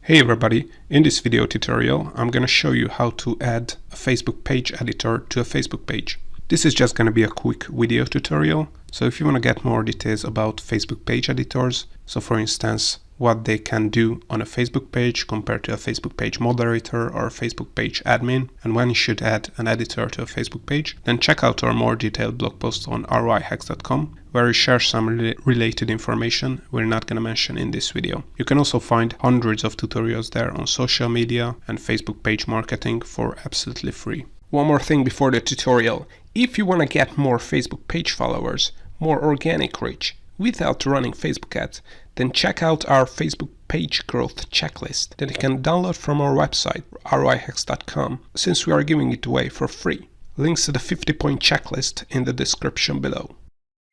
Hey everybody, in this video tutorial I'm going to show you how to add a Facebook page editor to a Facebook page. This is just going to be a quick video tutorial, so if you want to get more details about Facebook page editors, so for instance what they can do on a Facebook page compared to a Facebook page moderator or a Facebook page admin, and when you should add an editor to a Facebook page, then check out our more detailed blog post on 𝐅𝐴𝐻𝐸𝐻.com where we share some related information we're not going to mention in this video. You can also find hundreds of tutorials there on social media and Facebook page marketing for absolutely free. One more thing before the tutorial. If you want to get more Facebook page followers, more organic reach, without running Facebook ads, then check out our Facebook page growth checklist that you can download from our website, 𝐅𝐴𝐻𝐸𝐻.com, since we are giving it away for free. Links to the 50-point checklist in the description below.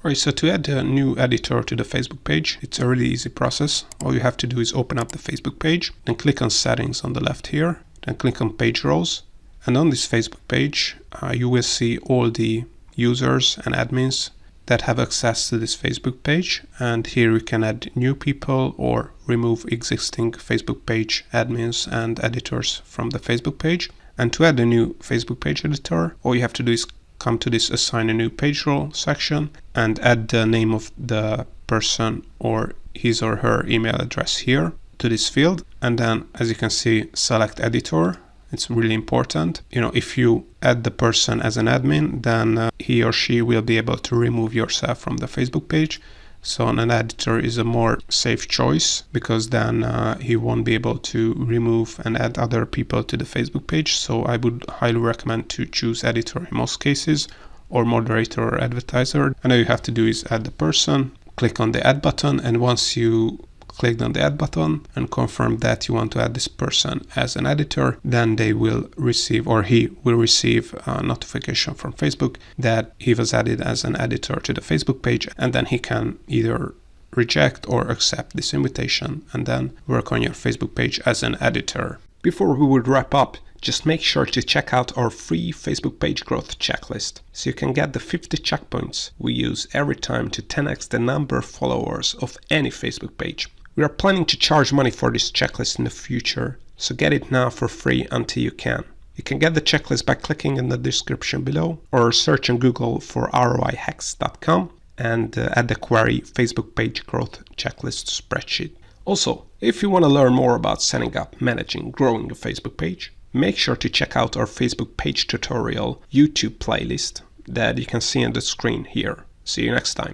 Alright, so to add a new editor to the Facebook page, it's a really easy process. All you have to do is open up the Facebook page, then click on settings on the left here, then click on page roles, and on this Facebook page you will see all the users and admins that have access to this Facebook page, and here you can add new people or remove existing Facebook page admins and editors from the Facebook page. And to add a new Facebook page editor, all you have to do is come to this assign a new page role section and add the name of the person or his or her email address here to this field, and then as you can see select editor. It's really important. If you add the person as an admin, then he or she will be able to remove yourself from the Facebook page. So an editor is a more safe choice, because then he won't be able to remove and add other people to the Facebook page. So I would highly recommend to choose editor in most cases, or moderator or advertiser. And all you have to do is add the person, click on the add button, and once you click on the add button and confirm that you want to add this person as an editor, then they will receive, or he will receive, a notification from Facebook that he was added as an editor to the Facebook page, and then he can either reject or accept this invitation and then work on your Facebook page as an editor. Before we would wrap up, just make sure to check out our free Facebook page growth checklist, so you can get the 50 checkpoints we use every time to 10x the number of followers of any Facebook page. We are planning to charge money for this checklist in the future, so get it now for free until you can. You can get the checklist by clicking in the description below, or search on Google for 𝐅𝐴𝐻𝐸𝐻.com and add the query Facebook page growth checklist spreadsheet. Also, if you want to learn more about setting up, managing, growing a Facebook page, make sure to check out our Facebook page tutorial YouTube playlist that you can see on the screen here. See you next time.